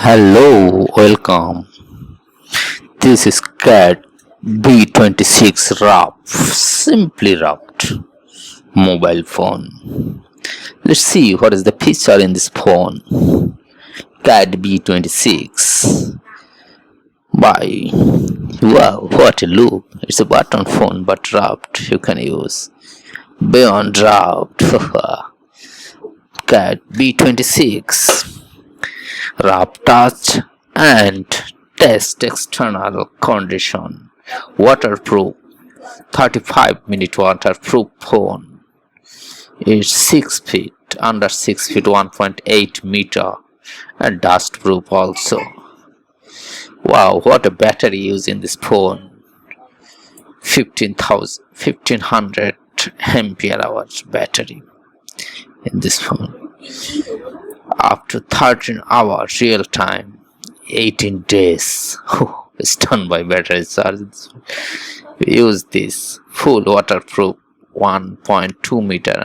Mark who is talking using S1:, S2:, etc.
S1: Hello, welcome. This is Cat B26 simply wrapped mobile phone. Let's see what is the feature in this phone. Cat B26. By wow, what a look! It's a button phone but wrapped. You can use beyond wrapped. Cat B26. Wrap touch and test external condition. Waterproof 35-minute waterproof phone. It's 6 feet, under 6 feet 1.8 meter, and dustproof also. Wow, what a battery use in this phone. 1500 ampere hours battery in this phone. Up to 13 hours real time, 18 days. Stunned by battery charge. We use this full waterproof 1.2 meter